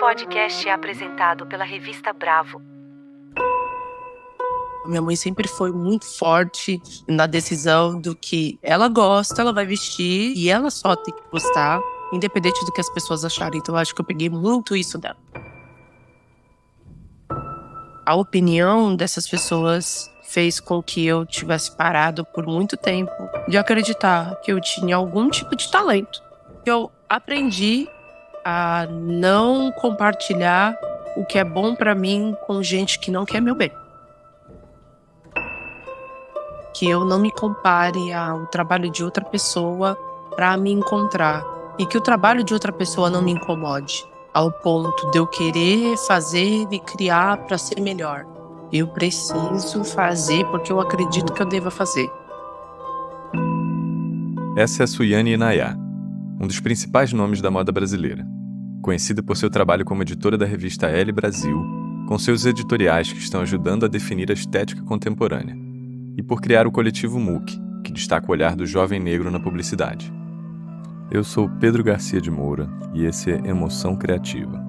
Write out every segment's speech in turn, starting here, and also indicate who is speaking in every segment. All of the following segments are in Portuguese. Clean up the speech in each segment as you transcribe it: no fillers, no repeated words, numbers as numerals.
Speaker 1: podcast é apresentado pela revista Bravo.
Speaker 2: Minha mãe sempre foi muito forte na decisão do que ela gosta, ela vai vestir e ela só tem que gostar, independente do que as pessoas acharem. Então eu acho que eu peguei muito isso dela. A opinião dessas pessoas fez com que eu tivesse parado por muito tempo de acreditar que eu tinha algum tipo de talento. Eu aprendi a não compartilhar o que é bom pra mim com gente que não quer meu bem. Que eu não me compare ao trabalho de outra pessoa pra me encontrar. E que o trabalho de outra pessoa não me incomode, ao ponto de eu querer fazer e criar pra ser melhor. Eu preciso fazer porque eu acredito que eu deva fazer.
Speaker 3: Essa é a Suiane Inayá, um dos principais nomes da moda brasileira. Conhecida por seu trabalho como editora da revista Elle Brasil, com seus editoriais que estão ajudando a definir a estética contemporânea, e por criar o coletivo MOOC, que destaca o olhar do jovem negro na publicidade. Eu sou Pedro Garcia de Moura e esse é Emoção Criativa,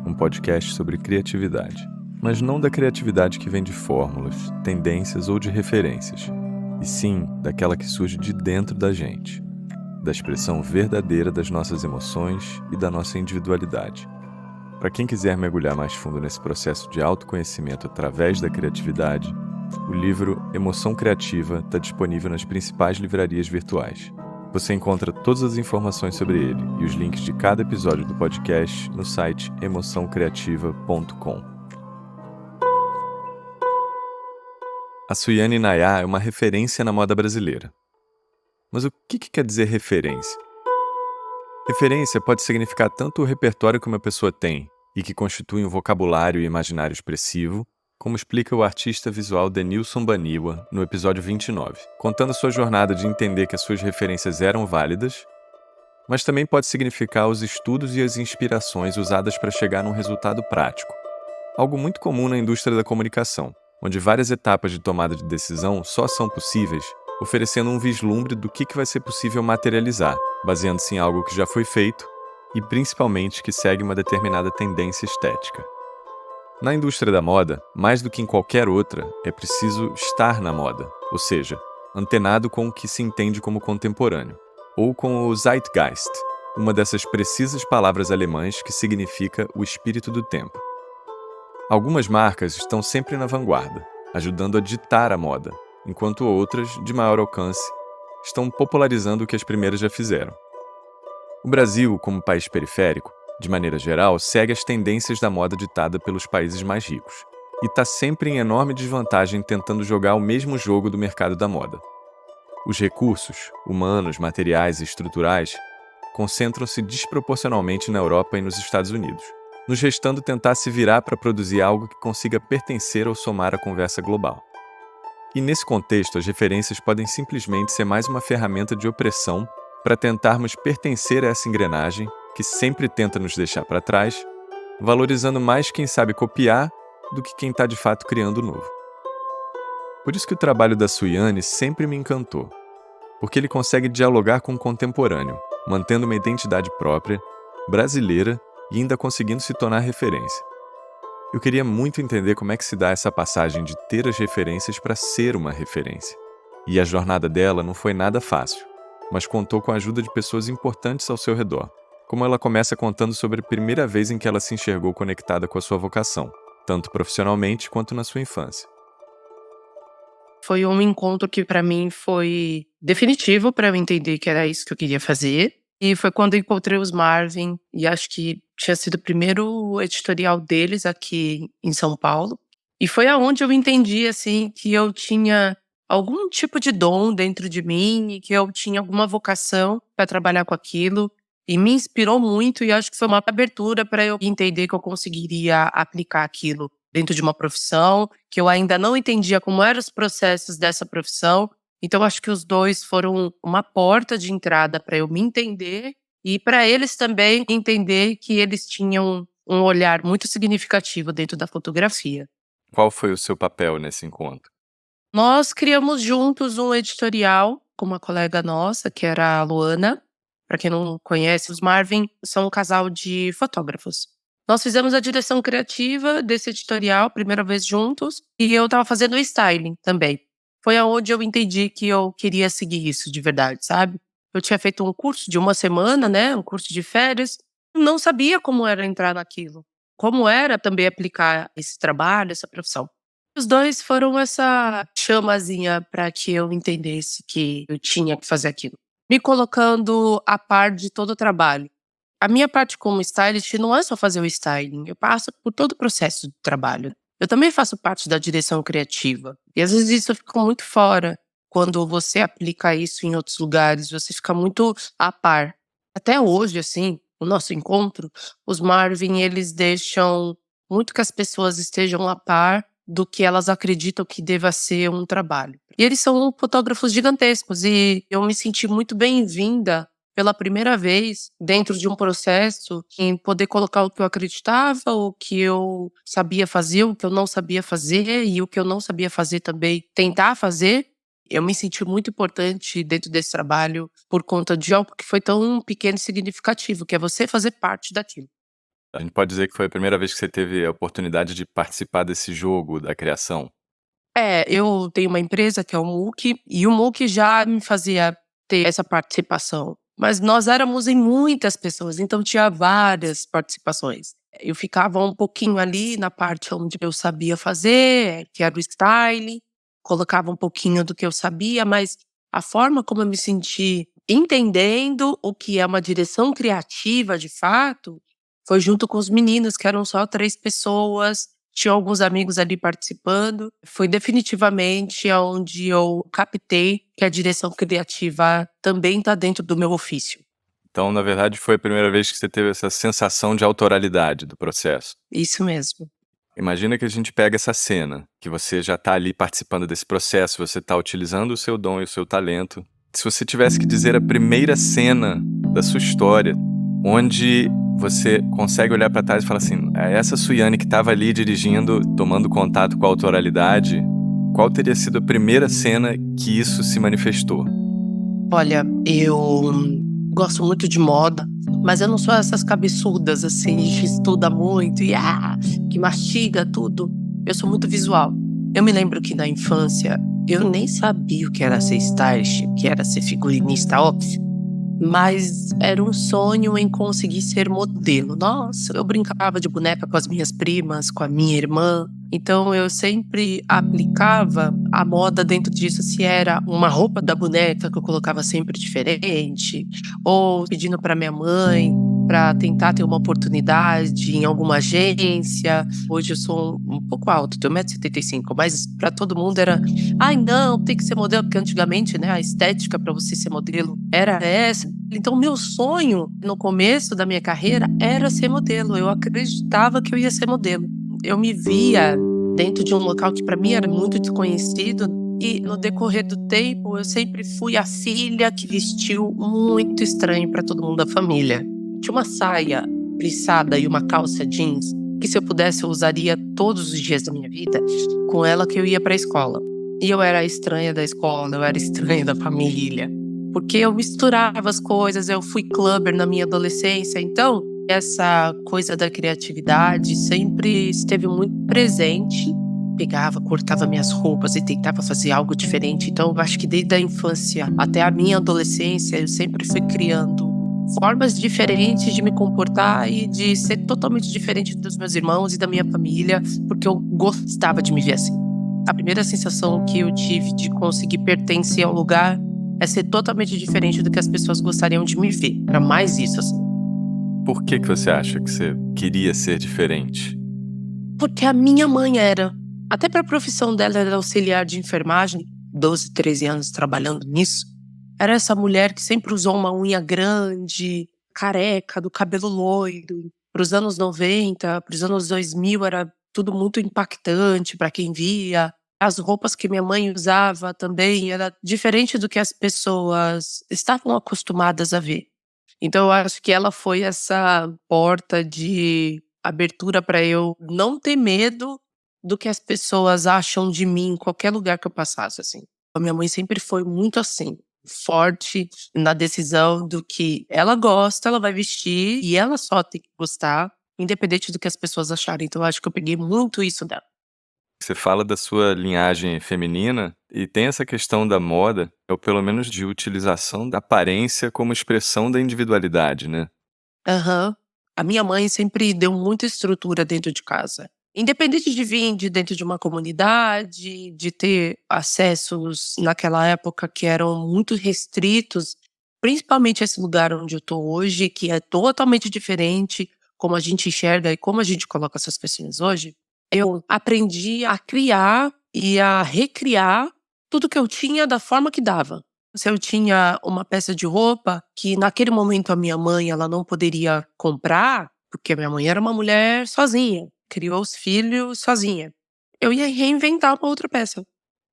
Speaker 3: um podcast sobre criatividade, mas não da criatividade que vem de fórmulas, tendências ou de referências, e sim daquela que surge de dentro da gente, da expressão verdadeira das nossas emoções e da nossa individualidade. Para quem quiser mergulhar mais fundo nesse processo de autoconhecimento através da criatividade, o livro Emoção Criativa está disponível nas principais livrarias virtuais. Você encontra todas as informações sobre ele e os links de cada episódio do podcast no site emoçãocriativa.com. A Suiane Inayá é uma referência na moda brasileira. Mas o que quer dizer referência? Referência pode significar tanto o repertório que uma pessoa tem e que constitui um vocabulário e imaginário expressivo, como explica o artista visual Denilson Baniwa no episódio 29, contando sua jornada de entender que as suas referências eram válidas, mas também pode significar os estudos e as inspirações usadas para chegar num resultado prático, algo muito comum na indústria da comunicação, onde várias etapas de tomada de decisão só são possíveis oferecendo um vislumbre do que vai ser possível materializar, baseando-se em algo que já foi feito e principalmente que segue uma determinada tendência estética. Na indústria da moda, mais do que em qualquer outra, é preciso estar na moda, ou seja, antenado com o que se entende como contemporâneo, ou com o Zeitgeist, uma dessas precisas palavras alemãs que significa o espírito do tempo. Algumas marcas estão sempre na vanguarda, ajudando a ditar a moda, enquanto outras, de maior alcance, estão popularizando o que as primeiras já fizeram. O Brasil, como país periférico, de maneira geral, segue as tendências da moda ditada pelos países mais ricos, e está sempre em enorme desvantagem tentando jogar o mesmo jogo do mercado da moda. Os recursos, humanos, materiais e estruturais, concentram-se desproporcionalmente na Europa e nos Estados Unidos, nos restando tentar se virar para produzir algo que consiga pertencer ou somar à conversa global. E nesse contexto, as referências podem simplesmente ser mais uma ferramenta de opressão para tentarmos pertencer a essa engrenagem que sempre tenta nos deixar para trás, valorizando mais quem sabe copiar do que quem está de fato criando o novo. Por isso que o trabalho da Suiane sempre me encantou, porque ele consegue dialogar com o contemporâneo, mantendo uma identidade própria, brasileira e ainda conseguindo se tornar referência. Eu queria muito entender como é que se dá essa passagem de ter as referências para ser uma referência. E a jornada dela não foi nada fácil, mas contou com a ajuda de pessoas importantes ao seu redor, como ela começa contando sobre a primeira vez em que ela se enxergou conectada com a sua vocação, tanto profissionalmente quanto na sua infância.
Speaker 2: Foi um encontro que para mim foi definitivo para eu entender que era isso que eu queria fazer. E foi quando eu encontrei os Marvin, e acho que tinha sido o primeiro editorial deles aqui em São Paulo. E foi aonde eu entendi, assim, que eu tinha algum tipo de dom dentro de mim e que eu tinha alguma vocação para trabalhar com aquilo. E me inspirou muito e acho que foi uma abertura para eu entender que eu conseguiria aplicar aquilo dentro de uma profissão, que eu ainda não entendia como eram os processos dessa profissão. Então, acho que os dois foram uma porta de entrada para eu me entender e para eles também entender que eles tinham um olhar muito significativo dentro da fotografia.
Speaker 3: Qual foi o seu papel nesse encontro?
Speaker 2: Nós criamos juntos um editorial com uma colega nossa, que era a Luana. Para quem não conhece, os Marvin são um casal de fotógrafos. Nós fizemos a direção criativa desse editorial, primeira vez juntos, e eu estava fazendo o styling também. Foi aonde eu entendi que eu queria seguir isso de verdade, sabe. Eu tinha feito um curso de uma semana, né, um curso de férias, não sabia como era entrar naquilo, como era também aplicar esse trabalho, essa profissão. Os 2 foram essa chamazinha para que eu entendesse que eu tinha que fazer aquilo, me colocando a par de todo o trabalho. A minha parte como stylist não é só fazer o styling, eu passo por todo o processo do trabalho. Eu também faço parte da direção criativa, e às vezes isso fica muito fora. Quando você aplica isso em outros lugares, você fica muito a par. Até hoje, assim, o nosso encontro, os Marvin, eles deixam muito que as pessoas estejam a par do que elas acreditam que deva ser um trabalho. E eles são fotógrafos gigantescos e eu me senti muito bem-vinda pela primeira vez dentro de um processo em poder colocar o que eu acreditava, o que eu sabia fazer, o que eu não sabia fazer e o que eu não sabia fazer também tentar fazer. Eu me senti muito importante dentro desse trabalho por conta de algo que foi tão pequeno e significativo, que é você fazer parte daquilo.
Speaker 3: A gente pode dizer que foi a primeira vez que você teve a oportunidade de participar desse jogo da criação.
Speaker 2: É, eu tenho uma empresa que é o MOOC, e o MOOC já me fazia ter essa participação. Mas nós éramos em muitas pessoas, então tinha várias participações. Eu ficava um pouquinho ali na parte onde eu sabia fazer, que era o styling, colocava um pouquinho do que eu sabia, mas a forma como eu me senti entendendo o que é uma direção criativa de fato, foi junto com os meninos, que eram só 3 pessoas, tinha alguns amigos ali participando. Foi definitivamente aonde eu captei que a direção criativa também está dentro do meu ofício.
Speaker 3: Então, na verdade, foi a primeira vez que você teve essa sensação de autoralidade do processo.
Speaker 2: Isso mesmo.
Speaker 3: Imagina que a gente pega essa cena, que você já está ali participando desse processo, você está utilizando o seu dom e o seu talento. Se você tivesse que dizer a primeira cena da sua história, onde você consegue olhar para trás e falar assim, é essa Suiane que estava ali dirigindo, tomando contato com a autoralidade, qual teria sido a primeira cena que isso se manifestou?
Speaker 2: Olha, eu gosto muito de moda, mas eu não sou essas cabeçudas, assim, que estuda muito e que mastiga tudo. Eu sou muito visual. Eu me lembro que na infância eu nem sabia o que era ser stylist, o que era ser figurinista, óbvio. Mas era um sonho em conseguir ser modelo. Nossa, eu brincava de boneca com as minhas primas, com a minha irmã. Então eu sempre aplicava a moda dentro disso, se era uma roupa da boneca que eu colocava sempre diferente, ou pedindo para minha mãe para tentar ter uma oportunidade em alguma agência. Hoje eu sou um pouco alto, tenho 1,75 m, mas para todo mundo era: "Ai não, tem que ser modelo", porque antigamente, né, a estética para você ser modelo era essa. Então meu sonho, no começo da minha carreira, era ser modelo, eu acreditava que eu ia ser modelo. Eu me via dentro de um local que para mim era muito desconhecido e no decorrer do tempo eu sempre fui a filha que vestiu muito estranho para todo mundo da família. Tinha uma saia plissada e uma calça jeans que se eu pudesse eu usaria todos os dias da minha vida, com ela que eu ia para a escola. E eu era a estranha da escola, eu era estranha da família, porque eu misturava as coisas, eu fui clubber na minha adolescência, então essa coisa da criatividade sempre esteve muito presente. Pegava, cortava minhas roupas e tentava fazer algo diferente. Então, eu acho que desde a infância até a minha adolescência, eu sempre fui criando formas diferentes de me comportar e de ser totalmente diferente dos meus irmãos e da minha família, porque eu gostava de me ver assim. A primeira sensação que eu tive de conseguir pertencer ao lugar é ser totalmente diferente do que as pessoas gostariam de me ver. Era mais isso, assim.
Speaker 3: Por que você acha que você queria ser diferente?
Speaker 2: Porque a minha mãe era. Até para a profissão dela era auxiliar de enfermagem, 12, 13 anos trabalhando nisso. Era essa mulher que sempre usou uma unha grande, careca, do cabelo loiro. Para os anos 90, para os anos 2000 era tudo muito impactante para quem via. As roupas que minha mãe usava também era diferente do que as pessoas estavam acostumadas a ver. Então eu acho que ela foi essa porta de abertura para eu não ter medo do que as pessoas acham de mim em qualquer lugar que eu passasse, assim. A minha mãe sempre foi muito assim, forte na decisão do que ela gosta, ela vai vestir e ela só tem que gostar. independente do que as pessoas acharem. Então eu acho que eu peguei muito isso dela.
Speaker 3: Você fala da sua linhagem feminina e tem essa questão da moda, ou pelo menos de utilização da aparência como expressão da individualidade, né?
Speaker 2: Aham. A minha mãe sempre deu muita estrutura dentro de casa. Independente de vir de dentro de uma comunidade, de ter acessos naquela época que eram muito restritos, principalmente esse lugar onde eu tô hoje, que é totalmente diferente como a gente enxerga e como a gente coloca essas pessoas hoje. Eu aprendi a criar e a recriar tudo que eu tinha da forma que dava. Se eu tinha uma peça de roupa que naquele momento a minha mãe ela não poderia comprar, porque a minha mãe era uma mulher sozinha, criou os filhos sozinha. Eu ia reinventar uma outra peça.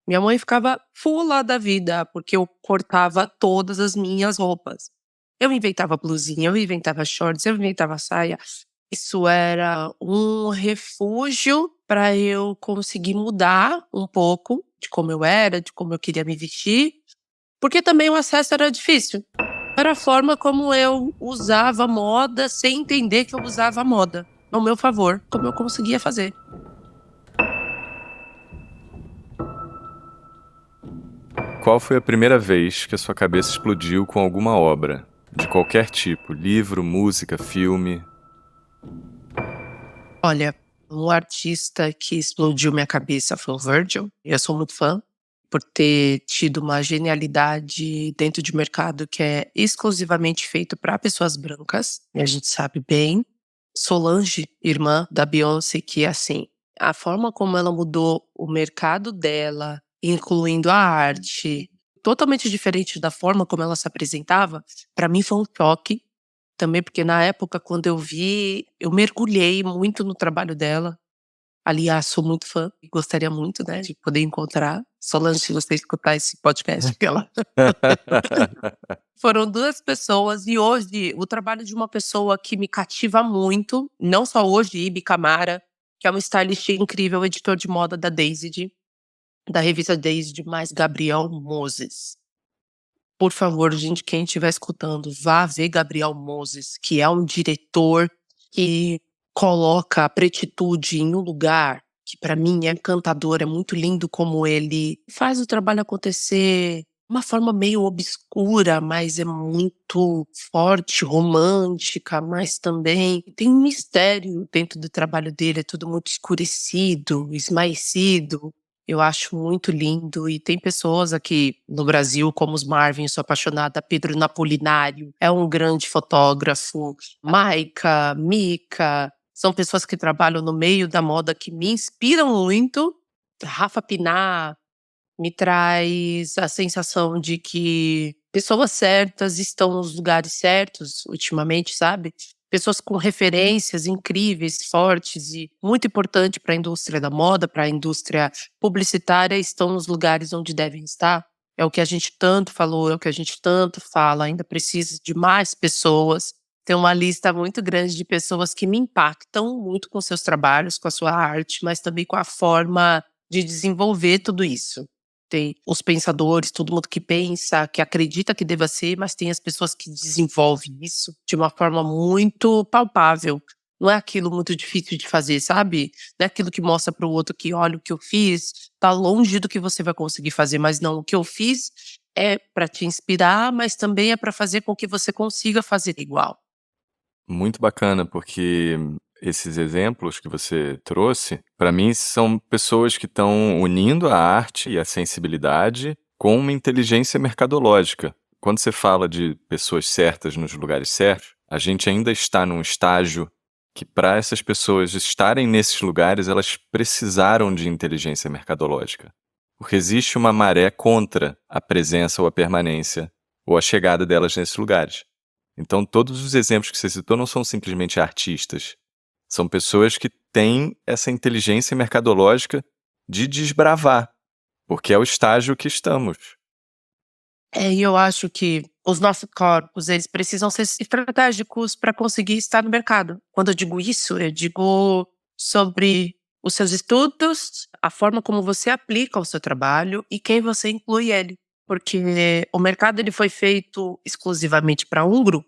Speaker 2: Minha mãe ficava full lá da vida, porque eu cortava todas as minhas roupas. Eu inventava blusinha, eu inventava shorts, eu inventava saia. Isso era um refúgio para eu conseguir mudar um pouco de como eu era, de como eu queria me vestir, porque também o acesso era difícil. Era a forma como eu usava moda sem entender que eu usava moda ao meu favor, como eu conseguia fazer.
Speaker 3: Qual foi a primeira vez que a sua cabeça explodiu com alguma obra? De qualquer tipo, livro, música, filme.
Speaker 2: Olha, um artista que explodiu minha cabeça foi o Virgil. Eu sou muito fã por ter tido uma genialidade dentro de mercado que é exclusivamente feito para pessoas brancas, e a gente sabe bem. Solange, irmã da Beyoncé, que assim, a forma como ela mudou o mercado dela, incluindo a arte, totalmente diferente da forma como ela se apresentava, para mim foi um choque. Também porque na época quando eu vi, eu mergulhei muito no trabalho dela. Aliás, sou muito fã e gostaria muito, né, de poder encontrar. Solange, se você escutar esse podcast, que ela foram 2 pessoas e hoje o trabalho de uma pessoa que me cativa muito, não só hoje, Ibi Camara, que é um stylist incrível, editor de moda da Dazed, da revista Dazed, mais Gabriel Moses. Por favor, gente, quem estiver escutando, vá ver Gabriel Moses, que é um diretor que coloca a pretitude em um lugar que para mim é encantador, é muito lindo como ele faz o trabalho acontecer. Uma forma meio obscura, mas é muito forte, romântica, mas também tem um mistério dentro do trabalho dele, é tudo muito escurecido, esmaecido. Eu acho muito lindo e tem pessoas aqui no Brasil, como os Marvin, sou apaixonada, Pedro Napolinário, é um grande fotógrafo, Maica, Mica, são pessoas que trabalham no meio da moda que me inspiram muito. Rafa Pinar me traz a sensação de que pessoas certas estão nos lugares certos ultimamente, sabe? Pessoas com referências incríveis, fortes e muito importante para a indústria da moda, para a indústria publicitária, estão nos lugares onde devem estar. É o que a gente tanto falou, é o que a gente tanto fala, ainda precisa de mais pessoas. Tem uma lista muito grande de pessoas que me impactam muito com seus trabalhos, com a sua arte, mas também com a forma de desenvolver tudo isso. Tem os pensadores, todo mundo que pensa, que acredita que deva ser, mas tem as pessoas que desenvolvem isso de uma forma muito palpável. Não é aquilo muito difícil de fazer, sabe? Não é aquilo que mostra para o outro que olha o que eu fiz, tá longe do que você vai conseguir fazer, mas não, o que eu fiz é para te inspirar, mas também é para fazer com que você consiga fazer igual.
Speaker 3: Muito bacana, porque esses exemplos que você trouxe, para mim, são pessoas que estão unindo a arte e a sensibilidade com uma inteligência mercadológica. Quando você fala de pessoas certas nos lugares certos, a gente ainda está num estágio que, para essas pessoas estarem nesses lugares, elas precisaram de inteligência mercadológica. Porque existe uma maré contra a presença ou a permanência ou a chegada delas nesses lugares. Então, todos os exemplos que você citou não são simplesmente artistas. São pessoas que têm essa inteligência mercadológica de desbravar, porque é o estágio que estamos.
Speaker 2: E eu acho que os nossos corpos, eles precisam ser estratégicos para conseguir estar no mercado. Quando eu digo isso, eu digo sobre os seus estudos, a forma como você aplica o seu trabalho e quem você inclui ele. Porque o mercado ele foi feito exclusivamente para um grupo.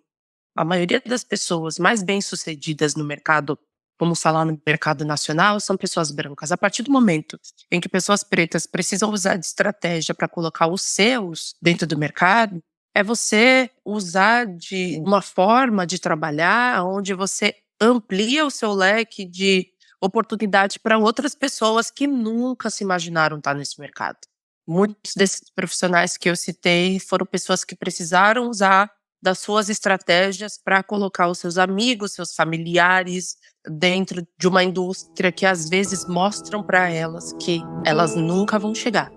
Speaker 2: A maioria das pessoas mais bem-sucedidas no mercado, vamos falar no mercado nacional, são pessoas brancas. A partir do momento em que pessoas pretas precisam usar de estratégia para colocar os seus dentro do mercado, é você usar de uma forma de trabalhar onde você amplia o seu leque de oportunidade para outras pessoas que nunca se imaginaram estar nesse mercado. Muitos desses profissionais que eu citei foram pessoas que precisaram usar das suas estratégias para colocar os seus amigos, seus familiares dentro de uma indústria que às vezes mostram para elas que elas nunca vão chegar.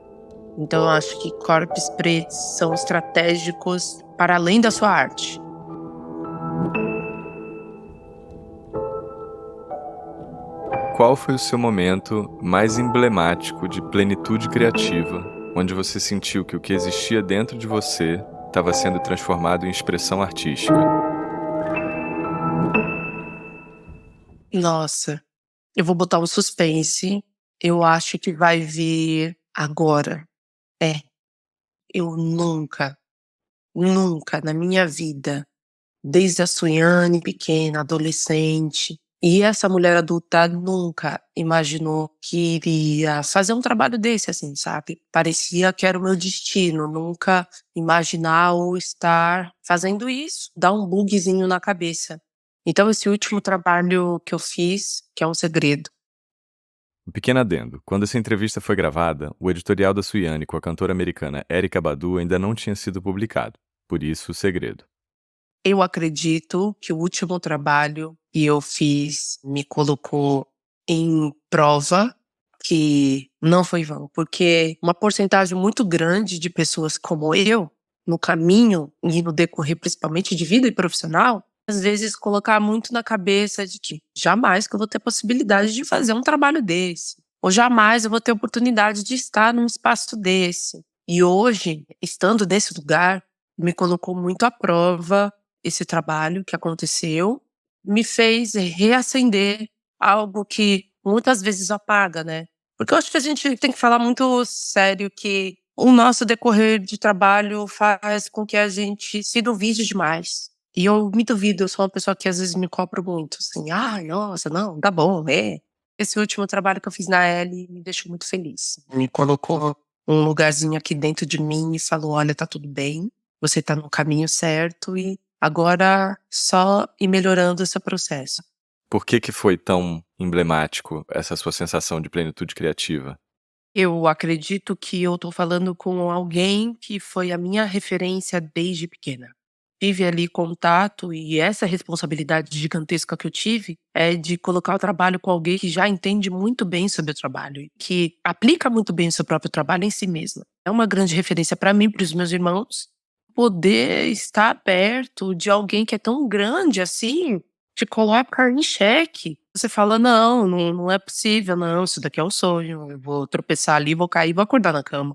Speaker 2: Então eu acho que corpos pretos são estratégicos para além da sua arte.
Speaker 3: Qual foi o seu momento mais emblemático de plenitude criativa, onde você sentiu que o que existia dentro de você estava sendo transformado em expressão artística?
Speaker 2: Nossa, eu vou botar um suspense. Eu acho que vai vir agora. Eu nunca na minha vida, desde a Suiane pequena, adolescente, e essa mulher adulta nunca imaginou que iria fazer um trabalho desse, assim, sabe? Parecia que era o meu destino, nunca imaginar ou estar fazendo isso, dar um bugzinho na cabeça. Então esse último trabalho que eu fiz, que é um segredo.
Speaker 3: Um pequeno adendo. Quando essa entrevista foi gravada, o editorial da Suiane com a cantora americana Erykah Badu ainda não tinha sido publicado. Por isso, o segredo.
Speaker 2: Eu acredito que o último trabalho que eu fiz me colocou em prova que não foi vão, porque uma porcentagem muito grande de pessoas como eu, no caminho e no decorrer principalmente de vida e profissional, às vezes colocar muito na cabeça de que jamais que eu vou ter possibilidade de fazer um trabalho desse, ou jamais eu vou ter oportunidade de estar num espaço desse. E hoje, estando nesse lugar, me colocou muito à prova esse trabalho que aconteceu, me fez reacender algo que muitas vezes apaga, né? Porque eu acho que a gente tem que falar muito sério que o nosso decorrer de trabalho faz com que a gente se duvide demais. E eu me duvido, eu sou uma pessoa que às vezes me cobro muito, assim, nossa, não, tá bom, é. Esse último trabalho que eu fiz na L me deixou muito feliz. Me colocou um lugarzinho aqui dentro de mim e falou, olha, tá tudo bem, você tá no caminho certo e agora só ir melhorando esse processo.
Speaker 3: Por que foi tão emblemático essa sua sensação de plenitude criativa?
Speaker 2: Eu acredito que eu tô falando com alguém que foi a minha referência desde pequena. Tive ali contato e essa responsabilidade gigantesca que eu tive é de colocar o trabalho com alguém que já entende muito bem sobre o trabalho e que aplica muito bem o seu próprio trabalho em si mesma. É uma grande referência para mim, para os meus irmãos, poder estar perto de alguém que é tão grande assim, te coloca em xeque. Você fala: "Não é possível, não, isso daqui é um sonho, eu vou tropeçar ali, vou cair, vou acordar na cama".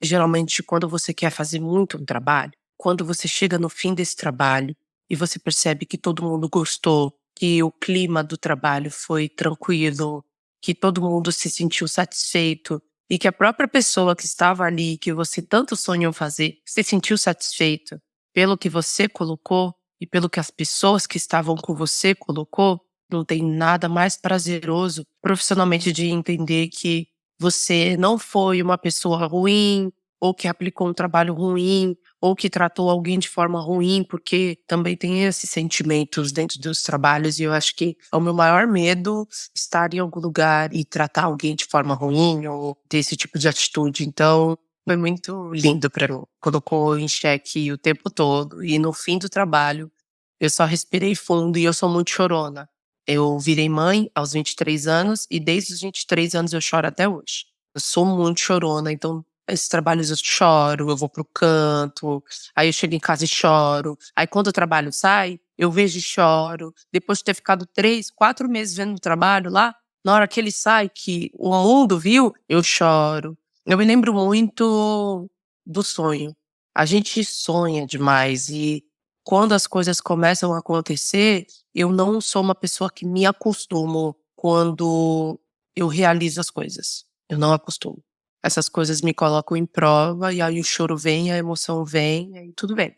Speaker 2: Geralmente, quando você quer fazer muito um trabalho, quando você chega no fim desse trabalho e você percebe que todo mundo gostou, que o clima do trabalho foi tranquilo, que todo mundo se sentiu satisfeito e que a própria pessoa que estava ali, que você tanto sonhou fazer, se sentiu satisfeito pelo que você colocou e pelo que as pessoas que estavam com você colocou, não tem nada mais prazeroso profissionalmente de entender que você não foi uma pessoa ruim, ou que aplicou um trabalho ruim, ou que tratou alguém de forma ruim, porque também tem esses sentimentos dentro dos trabalhos, e eu acho que é o meu maior medo estar em algum lugar e tratar alguém de forma ruim, ou ter esse tipo de atitude. Então, foi muito lindo para mim. Colocou em xeque o tempo todo, e no fim do trabalho, eu só respirei fundo e eu sou muito chorona. Eu virei mãe aos 23 anos e desde os 23 anos eu choro até hoje. Eu sou muito chorona, então esses trabalhos eu choro, eu vou pro canto, aí eu chego em casa e choro. Aí quando o trabalho sai, eu vejo e choro. Depois de ter ficado 3, 4 meses vendo o trabalho lá, na hora que ele sai, que o mundo viu, eu choro. Eu me lembro muito do sonho. A gente sonha demais e quando as coisas começam a acontecer, eu não sou uma pessoa que me acostumo quando eu realizo as coisas. Eu não acostumo. Essas coisas me colocam em prova e aí o choro vem, a emoção vem, e aí tudo vem.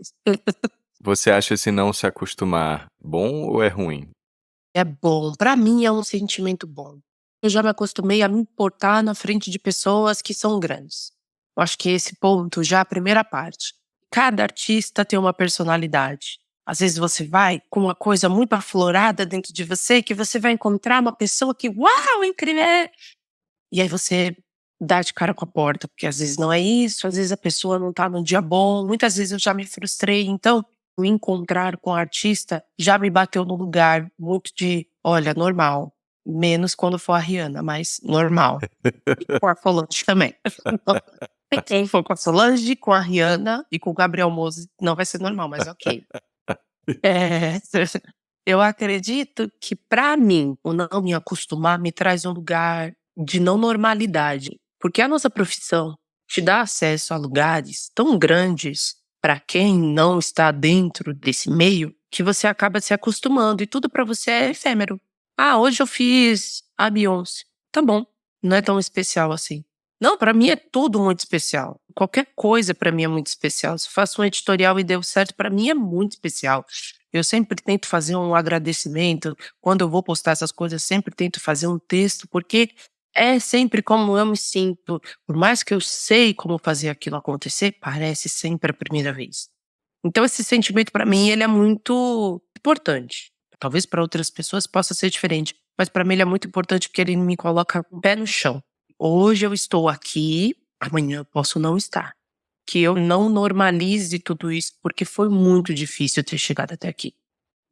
Speaker 3: Você acha esse não se acostumar bom ou é ruim?
Speaker 2: É bom, pra mim é um sentimento bom. Eu já me acostumei a me importar na frente de pessoas que são grandes. Eu acho que esse ponto já é a primeira parte. Cada artista tem uma personalidade. Às vezes você vai com uma coisa muito aflorada dentro de você, que você vai encontrar uma pessoa que, uau, incrível! E aí você dá de cara com a porta, porque às vezes não é isso, às vezes a pessoa não tá num dia bom, muitas vezes eu já me frustrei, então o encontrar com o artista já me bateu no lugar muito de, olha, normal, menos quando for a Rihanna, mas normal. E com a Solange também. Quem for com a Solange, com a Rihanna e com o Gabriel Mose, não vai ser normal, mas ok. É, eu acredito que pra mim, o não me acostumar me traz um lugar de não normalidade, porque a nossa profissão te dá acesso a lugares tão grandes pra quem não está dentro desse meio, que você acaba se acostumando e tudo pra você é efêmero. Ah, hoje eu fiz a Beyoncé. Tá bom, não é tão especial assim. Não, pra mim é tudo muito especial. Qualquer coisa pra mim é muito especial. Se eu faço um editorial e deu certo, pra mim é muito especial. Eu sempre tento fazer um agradecimento. Quando eu vou postar essas coisas, eu sempre tento fazer um texto, porque é sempre como eu me sinto. Por mais que eu sei como fazer aquilo acontecer, parece sempre a primeira vez. Então esse sentimento pra mim ele é muito importante. Talvez pra outras pessoas possa ser diferente, mas pra mim ele é muito importante porque ele me coloca com o pé no chão. Hoje eu estou aqui, amanhã eu posso não estar. Que eu não normalize tudo isso, porque foi muito difícil ter chegado até aqui.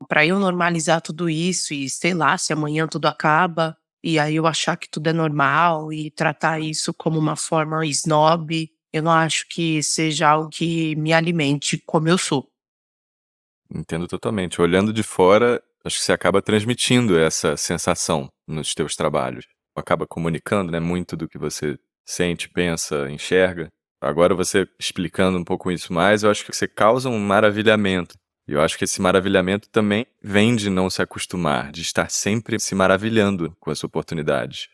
Speaker 2: Pra eu normalizar tudo isso e sei lá, se amanhã tudo acaba, e aí eu achar que tudo é normal e tratar isso como uma forma snob, eu não acho que seja algo que me alimente como eu sou.
Speaker 3: Entendo totalmente. Olhando de fora, acho que você acaba transmitindo essa sensação nos teus trabalhos. Acaba comunicando, né, muito do que você sente, pensa, enxerga. Agora você explicando um pouco isso mais, eu acho que você causa um maravilhamento. E eu acho que esse maravilhamento também vem de não se acostumar, de estar sempre se maravilhando com as oportunidades.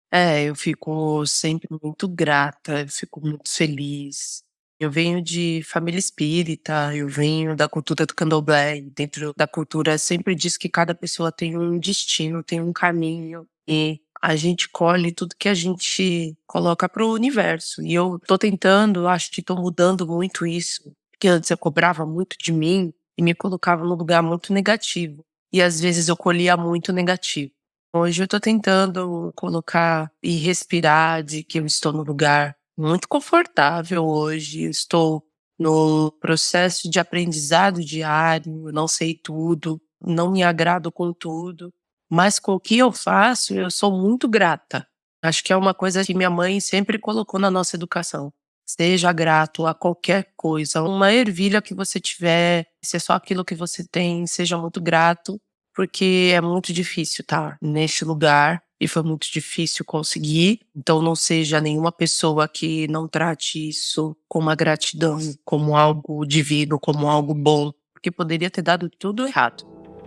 Speaker 2: É, eu fico sempre muito grata, eu fico muito feliz. Eu venho de família espírita, eu venho da cultura do candomblé, e dentro da cultura sempre diz que cada pessoa tem um destino, tem um caminho, e a gente colhe tudo que a gente coloca pro universo. E eu tô tentando, acho que tô mudando muito isso, porque antes eu cobrava muito de mim e me colocava num lugar muito negativo. E às vezes eu colhia muito negativo. Hoje eu tô tentando colocar e respirar de que eu estou num lugar muito confortável hoje, eu estou no processo de aprendizado diário, eu não sei tudo, não me agrado com tudo, mas com o que eu faço, eu sou muito grata. Acho que é uma coisa que minha mãe sempre colocou na nossa educação. Seja grato a qualquer coisa, uma ervilha que você tiver, se é só aquilo que você tem, seja muito grato porque é muito difícil estar neste lugar e foi muito difícil conseguir. Então não seja nenhuma pessoa que não trate isso com uma gratidão, como algo divino, como algo bom, porque poderia ter dado tudo errado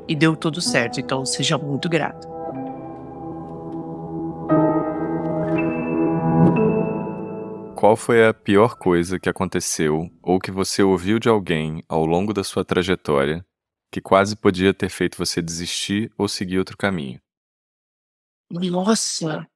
Speaker 2: e deu tudo certo. Então seja muito grato.
Speaker 3: Qual foi a pior coisa que aconteceu ou que você ouviu de alguém ao longo da sua trajetória que quase podia ter feito você desistir ou seguir outro caminho?
Speaker 2: Nossa,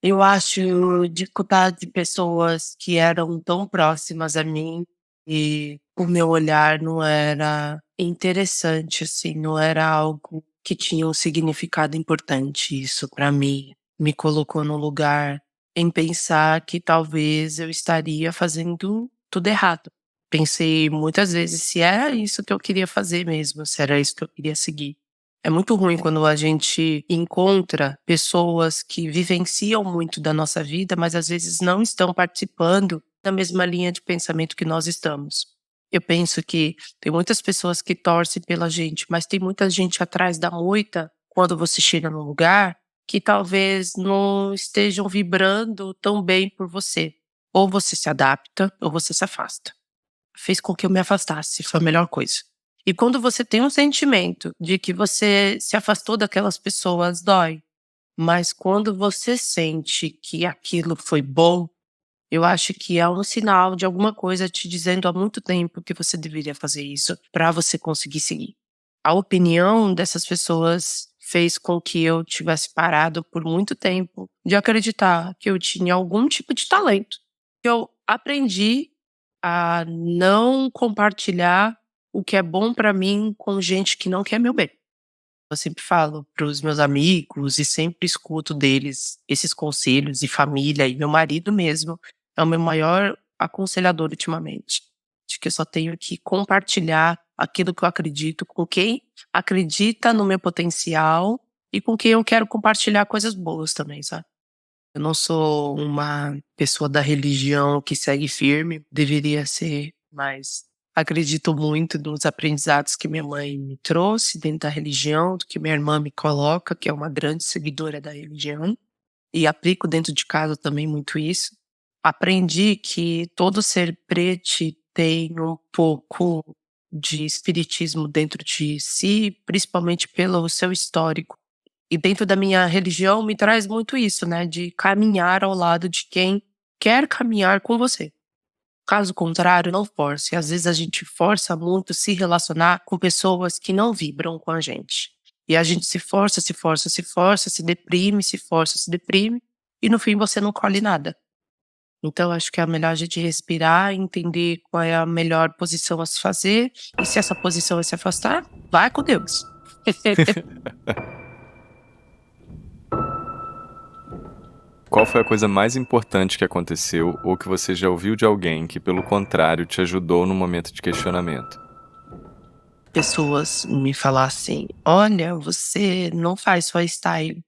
Speaker 2: eu acho de escutar de pessoas que eram tão próximas a mim e o meu olhar não era interessante, assim, não era algo que tinha um significado importante. Isso pra mim me colocou no lugar em pensar que talvez eu estaria fazendo tudo errado. Pensei muitas vezes se era isso que eu queria fazer mesmo, se era isso que eu queria seguir. É muito ruim quando a gente encontra pessoas que vivenciam muito da nossa vida, mas às vezes não estão participando da mesma linha de pensamento que nós estamos. Eu penso que tem muitas pessoas que torcem pela gente, mas tem muita gente atrás da moita quando você chega num lugar que talvez não estejam vibrando tão bem por você. Ou você se adapta, ou você se afasta. Fez com que eu me afastasse, foi a melhor coisa. E quando você tem um sentimento de que você se afastou daquelas pessoas, dói. Mas quando você sente que aquilo foi bom, Eu acho que é um sinal de alguma coisa te dizendo há muito tempo que você deveria fazer isso para você conseguir seguir. A opinião dessas pessoas fez com que eu tivesse parado por muito tempo de acreditar que eu tinha algum tipo de talento. Eu aprendi a não compartilhar o que é bom para mim com gente que não quer meu bem. Eu sempre falo para os meus amigos e sempre escuto deles esses conselhos, e família, e meu marido mesmo é o meu maior aconselhador ultimamente, de que eu só tenho que compartilhar aquilo que eu acredito com quem acredita no meu potencial e com quem eu quero compartilhar coisas boas também, sabe. Eu não sou uma pessoa da religião que segue firme, deveria ser, mas acredito muito nos aprendizados que minha mãe me trouxe dentro da religião, do que minha irmã me coloca, que é uma grande seguidora da religião, e aplico dentro de casa também muito isso. Aprendi que todo ser prete tem um pouco de espiritismo dentro de si, principalmente pelo seu histórico. E dentro da minha religião me traz muito isso, né, de caminhar ao lado de quem quer caminhar com você. Caso contrário, não force. Às vezes a gente força muito se relacionar com pessoas que não vibram com a gente. E a gente se força, se força, se força, se deprime, se força, se deprime, e no fim você não colhe nada. Então acho que é melhor a gente respirar, entender qual é a melhor posição a se fazer, e se essa posição é se afastar, vai com Deus.
Speaker 3: Qual foi a coisa mais importante que aconteceu ou que você já ouviu de alguém que, pelo contrário, te ajudou no momento de questionamento?
Speaker 2: Pessoas me falassem: "Olha, você não faz só style,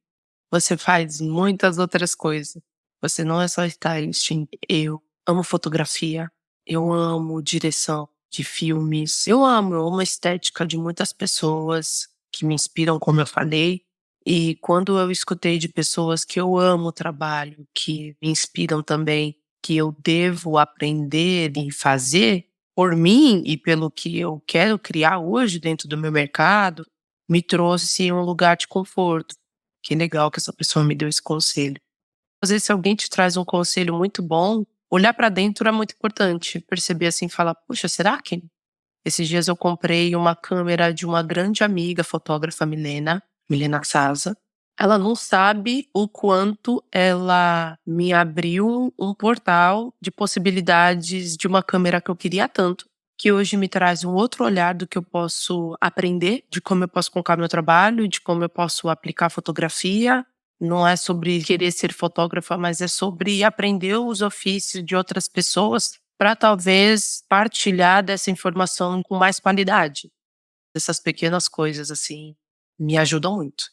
Speaker 2: você faz muitas outras coisas. Você não é só stylist". Eu amo fotografia, eu amo direção de filmes, eu amo a estética de muitas pessoas que me inspiram, como eu falei. E quando eu escutei de pessoas que eu amo o trabalho, que me inspiram também, que eu devo aprender e fazer por mim e pelo que eu quero criar hoje dentro do meu mercado, me trouxe um lugar de conforto. Que legal que essa pessoa me deu esse conselho. Às vezes, se alguém te traz um conselho muito bom, olhar pra dentro é muito importante. Perceber assim, falar: "Puxa, será que". Esses dias eu comprei uma câmera de uma grande amiga fotógrafa, Milena Sasa. Ela não sabe o quanto ela me abriu um portal de possibilidades de uma câmera que eu queria tanto, que hoje me traz um outro olhar do que eu posso aprender, de como eu posso colocar meu trabalho, de como eu posso aplicar fotografia. Não é sobre querer ser fotógrafa, mas é sobre aprender os ofícios de outras pessoas para talvez partilhar dessa informação com mais qualidade. Essas pequenas coisas, assim, me ajudam muito.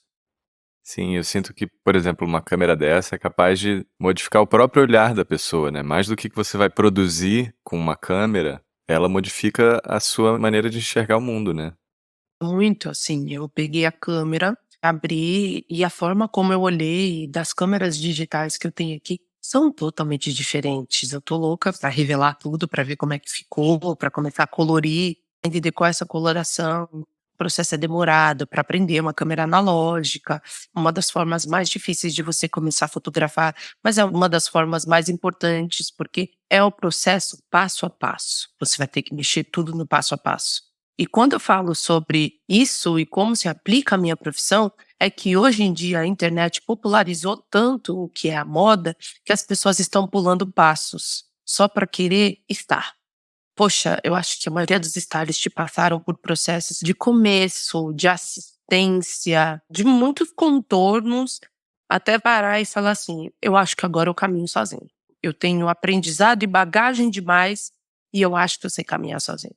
Speaker 3: Sim, eu sinto que, por exemplo, uma câmera dessa é capaz de modificar o próprio olhar da pessoa, né? Mais do que você vai produzir com uma câmera, ela modifica a sua maneira de enxergar o mundo, né?
Speaker 2: Muito, assim, eu peguei a câmera, abri, e a forma como eu olhei das câmeras digitais que eu tenho aqui são totalmente diferentes. Eu tô louca pra revelar tudo, pra ver como é que ficou, pra começar a colorir, entender qual é essa coloração. O processo é demorado para aprender uma câmera analógica, uma das formas mais difíceis de você começar a fotografar, mas é uma das formas mais importantes, porque é o processo passo a passo. Você vai ter que mexer tudo no passo a passo. E quando eu falo sobre isso e como se aplica à minha profissão, é que hoje em dia a internet popularizou tanto o que é a moda, que as pessoas estão pulando passos, só para querer estar. Poxa, eu acho que a maioria dos stylists passaram por processos de começo, de assistência, de muitos contornos, até parar e falar assim: "Eu acho que agora eu caminho sozinho. Eu tenho aprendizado e bagagem demais, e eu acho que eu sei caminhar sozinho".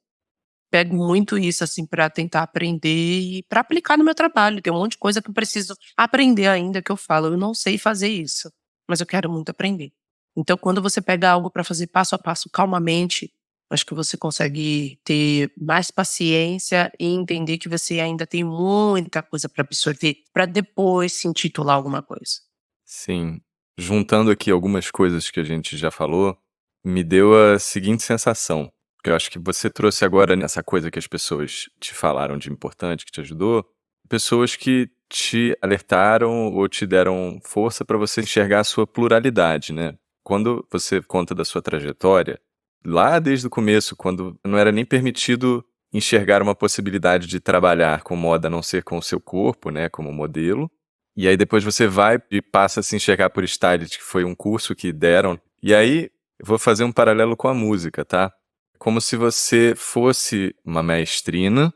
Speaker 2: Pego muito isso, assim, pra tentar aprender e pra aplicar no meu trabalho. Tem um monte de coisa que eu preciso aprender ainda, que eu falo: "Eu não sei fazer isso, mas eu quero muito aprender". Então, quando você pega algo pra fazer passo a passo calmamente, acho que você consegue ter mais paciência e entender que você ainda tem muita coisa pra absorver, pra depois se intitular alguma coisa.
Speaker 3: Sim. Juntando aqui algumas coisas que a gente já falou, me deu a seguinte sensação, que eu acho que você trouxe agora nessa coisa que as pessoas te falaram de importante, que te ajudou, pessoas que te alertaram ou te deram força para você enxergar a sua pluralidade, né. Quando você conta da sua trajetória, lá desde o começo, quando não era nem permitido enxergar uma possibilidade de trabalhar com moda a não ser com o seu corpo, né, como modelo, e aí depois você vai e passa a se enxergar por stylist, que foi um curso que deram. E aí, eu vou fazer um paralelo com a música, tá? Como se você fosse uma maestrina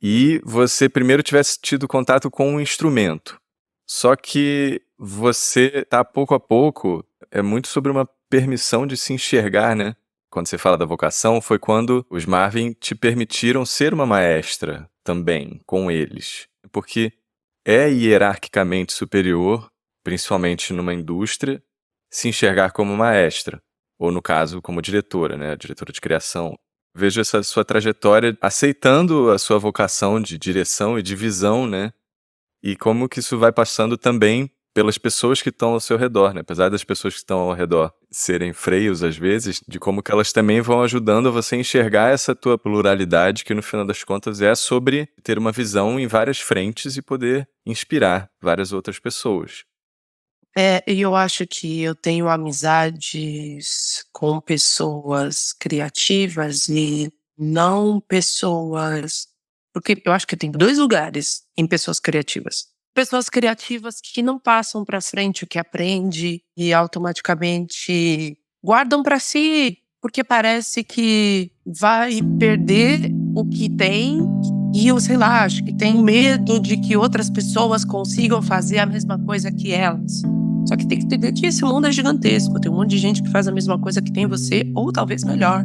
Speaker 3: e você primeiro tivesse tido contato com um instrumento. Só que você tá pouco a pouco, é muito sobre uma permissão de se enxergar, né? Quando você fala da vocação, foi quando os Marvin te permitiram ser uma maestra também, com eles. Porque é hierarquicamente superior, principalmente numa indústria, se enxergar como maestra, ou no caso, como diretora, né? Diretora de criação. Vejo essa sua trajetória aceitando a sua vocação de direção e de visão, né? E como que isso vai passando também pelas pessoas que estão ao seu redor, né? Apesar das pessoas que estão ao redor serem freios às vezes, de como que elas também vão ajudando você a enxergar essa tua pluralidade, que no final das contas é sobre ter uma visão em várias frentes e poder inspirar várias outras pessoas.
Speaker 2: E eu acho que eu tenho amizades com pessoas criativas e não pessoas. Porque eu acho que tem 2 lugares em pessoas criativas. Pessoas criativas que não passam para frente o que aprende e automaticamente guardam para si, porque parece que vai perder o que tem e eu sei lá, acho que tem medo de que outras pessoas consigam fazer a mesma coisa que elas. Só que tem que entender que esse mundo é gigantesco, tem um monte de gente que faz a mesma coisa que tem você, ou talvez melhor.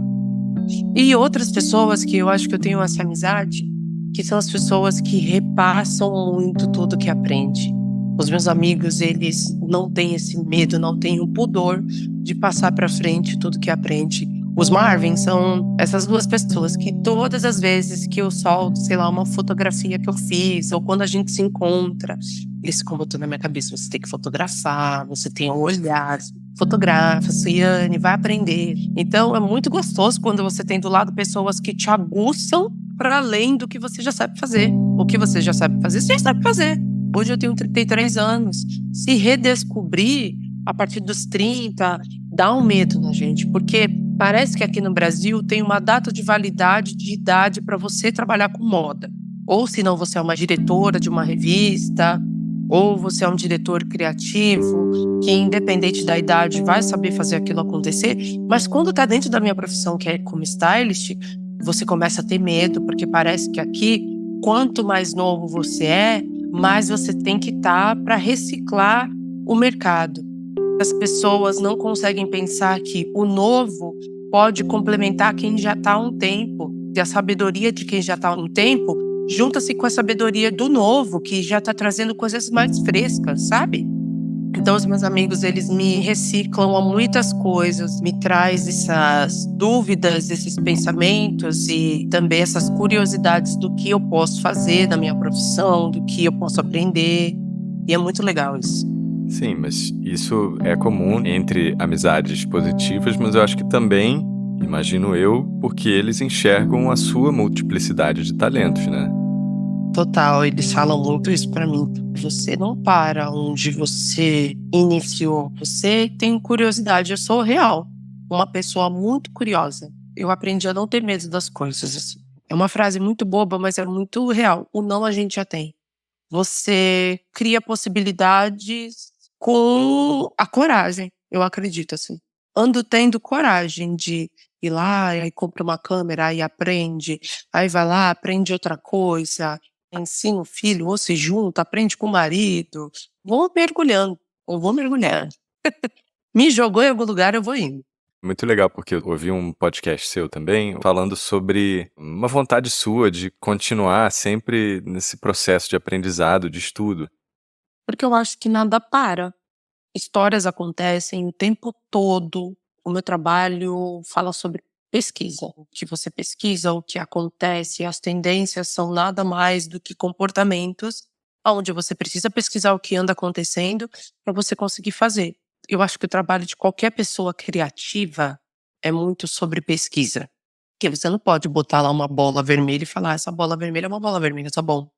Speaker 2: E outras pessoas que eu acho que eu tenho essa amizade, que são as pessoas que repassam muito tudo que aprende. Os meus amigos, eles não têm esse medo, não têm o pudor de passar pra frente tudo que aprende. Os Marvin são essas 2 pessoas que todas as vezes que eu solto, sei lá, uma fotografia que eu fiz, ou quando a gente se encontra, eles ficam botando na minha cabeça, você tem que fotografar, você tem um olhar, fotografa, Suiane, vai aprender. Então é muito gostoso quando você tem do lado pessoas que te aguçam para além do que você já sabe fazer. O que você já sabe fazer, você já sabe fazer. Hoje eu tenho 33 anos. Se redescobrir a partir dos 30, dá um medo na gente, porque parece que aqui no Brasil tem uma data de validade de idade para você trabalhar com moda. Ou se não, você é uma diretora de uma revista, ou você é um diretor criativo, que independente da idade vai saber fazer aquilo acontecer. Mas quando tá dentro da minha profissão, que é como stylist, você começa a ter medo, porque parece que aqui, quanto mais novo você é, mais você tem que estar para reciclar o mercado. As pessoas não conseguem pensar que o novo pode complementar quem já está há um tempo. E a sabedoria de quem já está há um tempo junta-se com a sabedoria do novo, que já está trazendo coisas mais frescas, sabe? Então, os meus amigos, eles me reciclam a muitas coisas, me traz essas dúvidas, esses pensamentos e também essas curiosidades do que eu posso fazer na minha profissão, do que eu posso aprender. E é muito legal isso.
Speaker 3: Sim, mas isso é comum entre amizades positivas, mas eu acho que também, imagino eu, porque eles enxergam a sua multiplicidade de talentos, né?
Speaker 2: Total, eles falam muito isso pra mim. Você não para onde você iniciou. Você tem curiosidade. Eu sou real. Uma pessoa muito curiosa. Eu aprendi a não ter medo das coisas, assim. É uma frase muito boba, mas é muito real. O não a gente já tem. Você cria possibilidades com a coragem, eu acredito, assim. Ando tendo coragem de ir lá, aí compra uma câmera, aí aprende, aí vai lá, aprende outra coisa, ensina o filho, ou se junta, aprende com o marido. Vou mergulhando, ou vou mergulhar. Me jogou em algum lugar, eu vou indo.
Speaker 3: Muito legal, porque eu ouvi um podcast seu também, falando sobre uma vontade sua de continuar sempre nesse processo de aprendizado, de estudo.
Speaker 2: Porque eu acho que nada para. Histórias acontecem o tempo todo. O meu trabalho fala sobre pesquisa. O que você pesquisa, o que acontece, as tendências são nada mais do que comportamentos onde você precisa pesquisar o que anda acontecendo para você conseguir fazer. Eu acho que o trabalho de qualquer pessoa criativa é muito sobre pesquisa. Porque você não pode botar lá uma bola vermelha e falar, essa bola vermelha é uma bola vermelha, tá bom.